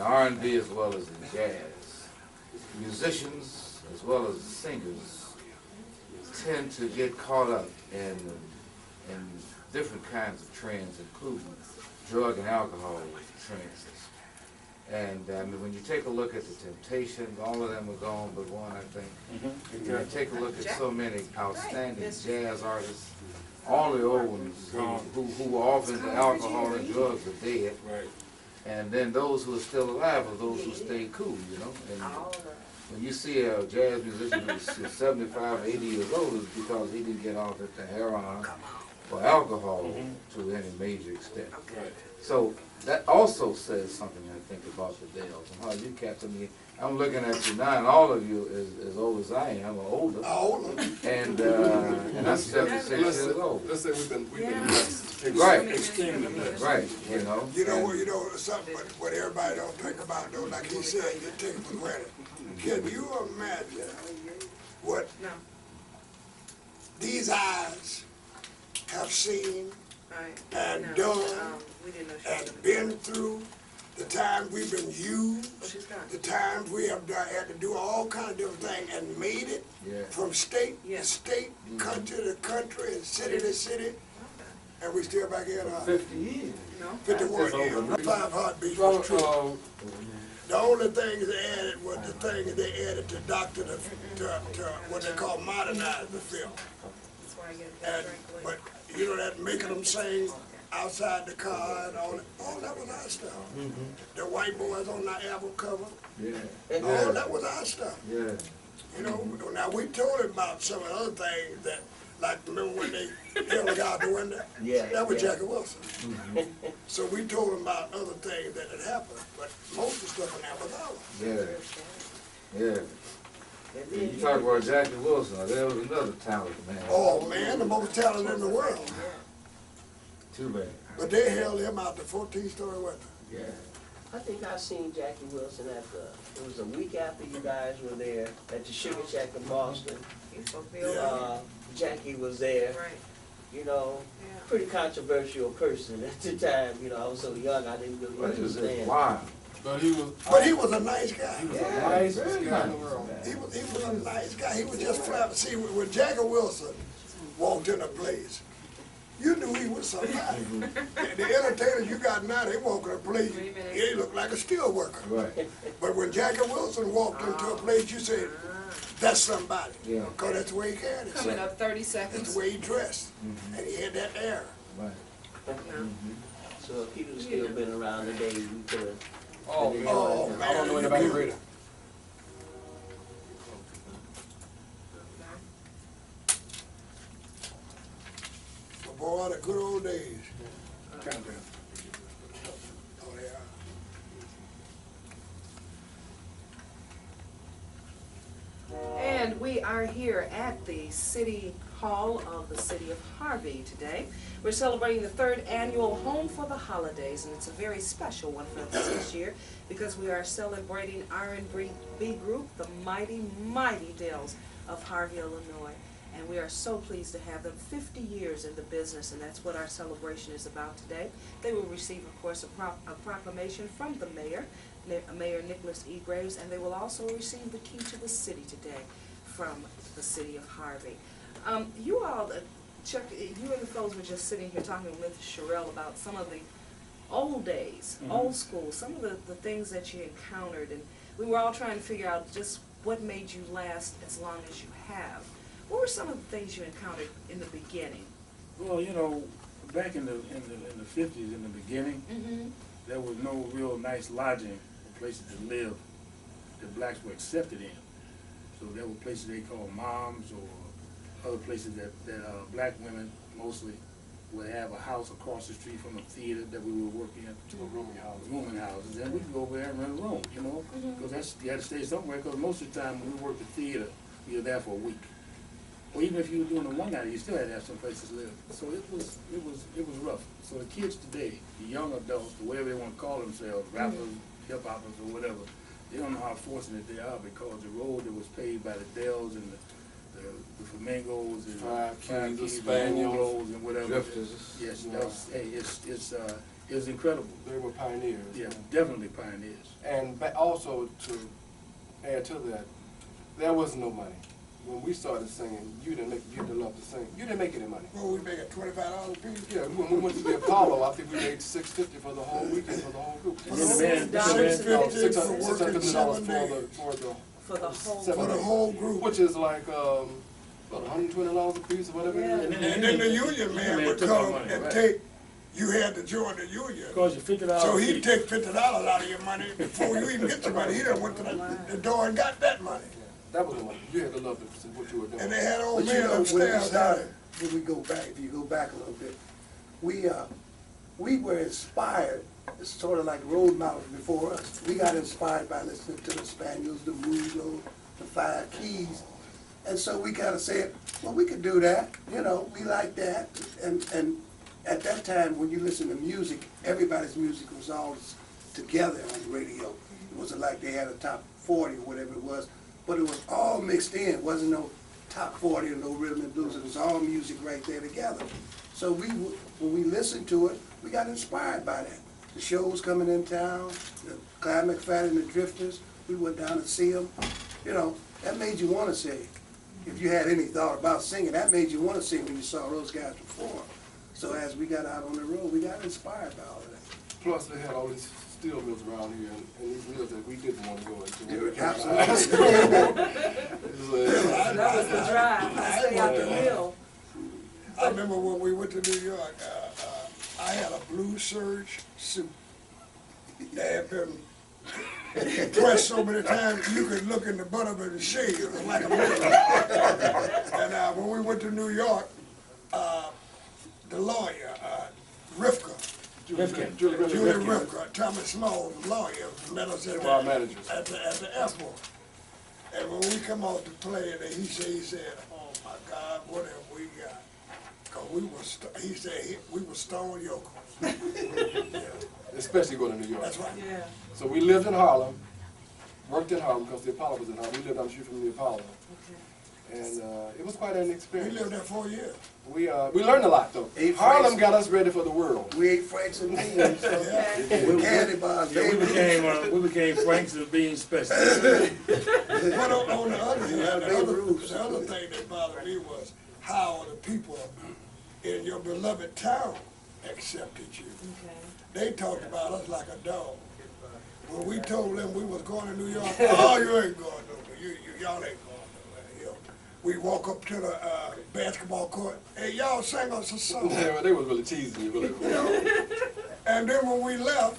in R&B as well as in jazz. Musicians as well as singers tend to get caught up in different kinds of trends, including drug and alcohol trends. And I mean, when you take a look at the Temptations, all of them are gone but one, I think. And you take a look at so many outstanding jazz artists, all the old ones who were off into alcohol and drugs are dead. And then those who are still alive are those who stay cool, you know. And when you see a jazz musician who's 75, 80 years old, it's because he didn't get off at the heroin or alcohol to any major extent. So that also says something, I think, about the Dells and how you cats. I mean, I'm looking at you now, and all of you as old as I am, or older. And I'm 76 years old. Let's say we've been blessed. Right. Extremely blessed. Right. You know. You know something. What everybody don't think about though, like he said, you take it for granted. Can you imagine what these eyes have seen and done and been through, the times we've been used, the times we have had to do all kinds of different things and made it from state to state, country to country, and city to city, and we still back here at 50 years. 51 years, 5 heartbeats was true. The only things they added was the things they added to doctor to what they call modernize the film. And, but you know that making them sing outside the car and all that was our stuff. The white boys on the album cover, all that was our stuff. You know, now we told him about some of the other things that, like remember when they held the guy out the window? That was Jackie Wilson. So we told him about other things that had happened, but most of the stuff in that was ours. You talk about Jackie Wilson, there was another talented man. Oh man, the most talented in the world. Too bad. But they held him out the 14-story window. I think I seen Jackie Wilson at it was a week after you guys were there at the Sugar Shack in Boston. Jackie was there. You know, pretty controversial person at the time. You know, I was so young, I didn't really understand. Wow. But he was a nice guy. He was the nicest guy in the world. He was a nice guy. He was just flat. See, when Jackie Wilson walked in a place, you knew he was somebody. The entertainers you got now, they walk in a place, he looked like a steel worker. But when Jackie Wilson walked into a place, you said, that's somebody. Because that's the way he carried it. Coming up 30 seconds. That's the way he dressed. And he had that air. So if he would still been around today, we could have. Oh man, I don't know anybody greater. Boy, the good old days. Kind of. Oh, they are. And we are here at the City Hall of the City of Harvey today. We're celebrating the 3rd annual Home for the Holidays, and it's a very special one for us this year because we are celebrating R&B group, the Mighty Mighty Dells of Harvey, Illinois. And we are so pleased to have them 50 years in the business, and that's what our celebration is about today. They will receive, of course, a proclamation from the mayor, Mayor Nicholas E. Graves, and they will also receive the key to the city today from the City of Harvey. You all, Chuck, you and the fellows were just sitting here talking with Sherelle about some of the old days, old school, some of the things that you encountered, and we were all trying to figure out just what made you last as long as you have. What were some of the things you encountered in the beginning? Well, you know, back in the 50s, in the beginning, there was no real nice lodging or places to live that blacks were accepted in. So there were places they called moms or other places that black women mostly would have a house across the street from a theater that we would work in. Rooming houses. And we could go over there and rent a room, you know, because you had to stay somewhere, because most of the time when we worked at the theater, we were there for a week. Or even if you were doing a one-nighter, you still had to have some place to live. So it was rough. So the kids today, the young adults, or whatever they want to call themselves, rappers, hip-hoppers, or whatever, they don't know how fortunate they are, because the road that was paved by the Dells and the Flamingos and Five Kings, the Spaniels, and whatever. Drifters. Yes, hey, It was incredible. They were pioneers. Yeah, definitely pioneers. And also to add to that, there was no money. When we started singing, you didn't love to sing. You didn't make any money. Well, we making $25 a piece. Yeah, when we went to the Apollo, I think we made $650 for the whole weekend for the whole group. And then the band, $650 for the For the whole. For the whole group. which is like what, $120 a piece or whatever Yeah. it is. And then the union man would took our come money, and right. take, you had to join the union. Cost you $50. So a he'd piece. take $50 out of your money before you even get your money. He done went to the door and got that money. That was the money. You had to love what you were doing. And they had old But you men know, when we upstairs. started, when we go back, if you go back a little bit, we were inspired, it's sort of like role models before us. We got inspired by listening to the Spaniels, the Musos, the Five Keys. And so we kind of said, well, we could do that, you know, we like that. And at that time, when you listen to music, everybody's music was all together on the radio. It wasn't like they had a top 40 or whatever it was, but it was all mixed in. It wasn't no top 40 or no rhythm and blues. It was all music right there together. So when we listened to it, we got inspired by that. The shows coming in town, the Clyde McFadden and the Drifters, we went down to see them. You know, that made you want to sing. If you had any thought about singing, that made you want to sing when you saw those guys perform. So as we got out on the road, we got inspired by all of that. Plus, they had all these steel mills around here, and these mills that we didn't want to go into. Absolutely. That was the drive, I stay out the mill. I remember when we went to New York, I had a blue serge suit. They had been pressed so many times you could look in the butt of it and shade. It was like a mirror. And when we went to New York, the lawyer, Rivka, Julie Rivka, Thomas Small, the lawyer, met us at Our managers. at the airport. And when we come out to play, and he said, oh my God, what have we got? Cause he said we were stone yokels. Yeah, Especially going to New York. that's right. Yeah. So we lived in Harlem, worked in Harlem because the Apollo was in Harlem. We lived down the street from the Apollo. And it was quite an We experience. lived there 4 years. We learned a lot though. Ate Harlem Franks. got us ready for the world. We ate Franks and beans, Yeah. candy bars, Yeah, baby. we became Franks and being specialists. But on the other hand, Yeah, the Babe Ruth. other thing that bothered me was how the people in your beloved town accepted you. Okay. They talked about us like a dog. When we told them we was going to New York, oh, you ain't going nowhere. Y'all ain't going nowhere. You know, we walk up to the basketball court, hey, y'all sing us a song. Yeah, they was really teasing you, really cool. You know? And then when we left,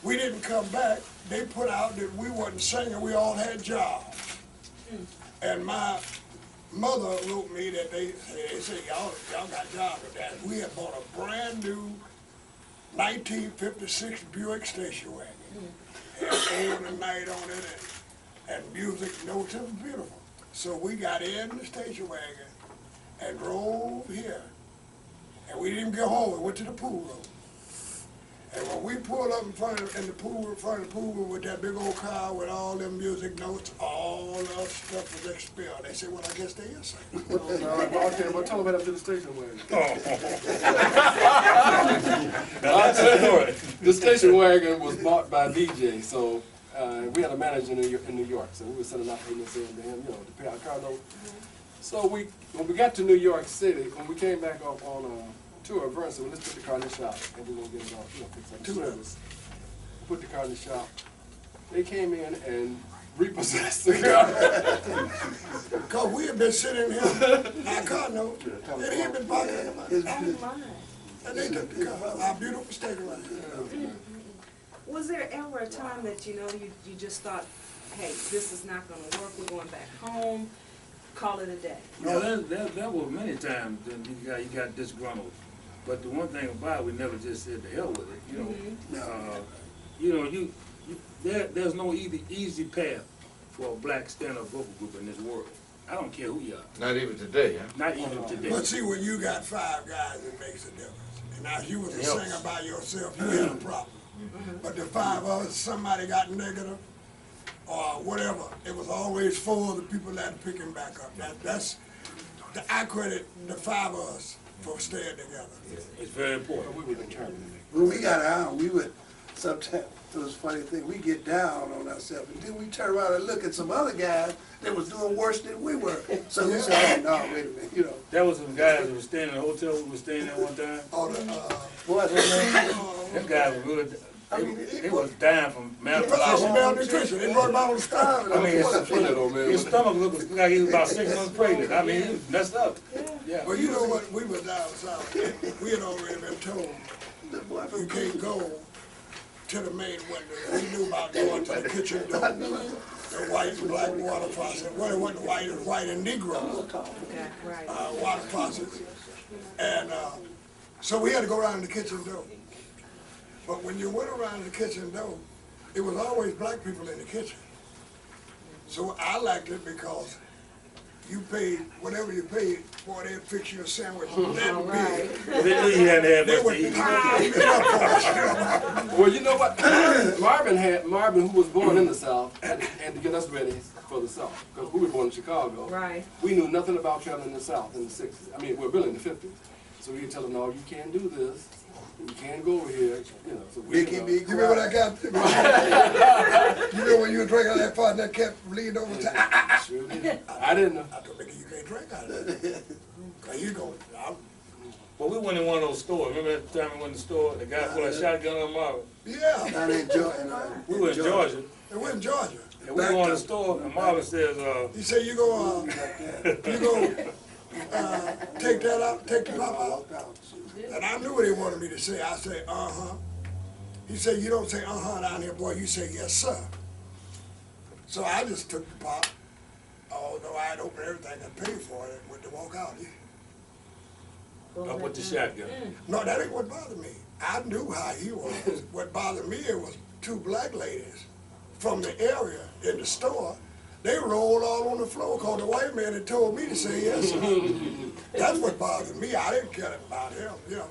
we didn't come back. They put out that we wasn't singing, we all had jobs. And my mother wrote me that they said, y'all got jobs with that. We had bought a brand new 1956 Buick station wagon. Had all the night on it and music notes. It was beautiful. So we got in the station wagon and drove here. And we didn't get home. We went to the pool room. And when we pulled up in front of the pool room with that big old car with all them music notes, all the stuff was expelled. They said, well, I guess they is singing. Okay, well, tell them right up to the station wagon. That's the story. The station wagon was bought by DJ, so we had a manager in New York, so we were sending out payments in to him, to pay our car note. So when we got to New York City, when we came back up on a tour of Vernon, so let's put the car in the shop and we're gonna get it all, fix up the service. Put the car in the shop. They came in and repossessed the car. Because we had been sitting here, our car note, and he had been pocketing the money. Oh, my. And they took the car, our beautiful state wagon. Was there ever a time that, you just thought, hey, this is not gonna work, we're going back home, call it a day? No, there were many times that you got disgruntled. But the one thing about it, we never just said the hell with it, there's no easy path for a black stand-up vocal group in this world. I don't care who you are. Not even today, huh? Not even today. But see, when you got 5 guys, it makes a difference. And now if you was a singer by yourself, you had a problem. But the 5 of us, somebody got negative or whatever, it was always 4 of the people that pick him back up. I credit the 5 of us for staying together. It's very important. We were determined. when we got out, we would sometimes, it was a funny thing, we get down on ourselves, and then we turn around and look at some other guys that was doing worse than we were. So we said, oh, no, wait a minute, you know. That was some guys that was staying in a hotel we were staying at one time. All the, Boys, Them guys were really, they was dying from malnutrition. malnutrition. They wrote about on starving. I mean, man. his stomach looked like he was about 6 months pregnant. I mean, he was messed up. Yeah. Well, you know what, we were down south, we had already been told, you can't go to the main window. We knew about going to the kitchen door, the white and black water faucet. Well, it wasn't white, it was white and Negro Okay, right. water faucets. And so we had to go around the kitchen door. But when you went around the kitchen door, it was always black people in the kitchen. So I liked it because you paid whatever you paid for, they'd fix you a sandwich that big. Well, they knew you hadn't had They much to would eat. pile it up for us. Well, you know what? Marvin, who was born in the South, had to get us ready for the South. Because we were born in Chicago. Right. We knew nothing about traveling in the South in the 60s. I mean, we're really in the 50s. So we would tell them, no, you can't do this. You can't go over here. You know, so we, You remember that guy? You remember when you were drinking that part and that kept leaning over to, Sure did. I didn't know. I told nigga, you can't drink out of that. Cause you go, Well, we went in one of those stores. Remember that time we went in the store? The guy pulled a shotgun on Marvin. yeah, down in Georgia. We were in Georgia. and we're in Georgia. And we go in the store, and Marvin says, He said, you go, take that out, take the pop out. And I knew what he wanted me to say. I said, uh-huh. He said, you don't say uh-huh down here, boy, you say yes, sir. So I just took the pop, although I had opened everything and paid for it and went to walk out. up with the shotgun. No, that ain't what bothered me. I knew how he was. What bothered me was two black ladies from the area in the store. They rolled all on the floor because the white man had told me to say yes, sir. That's what bothered me. I didn't care about him, you know.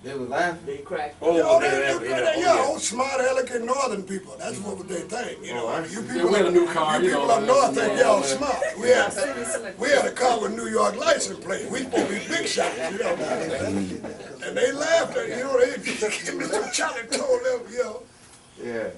They were laughing. They cracked. Oh, Yeah, smart, elegant northern people. That's what they think, you know. You people, we had a new car, you you people know, up north think y'all yeah. smart. We had a car with New York license plate. We supposed to be big shots, you know. And they laughed at, you know, they give me some chocolate, told them, you know. Yeah.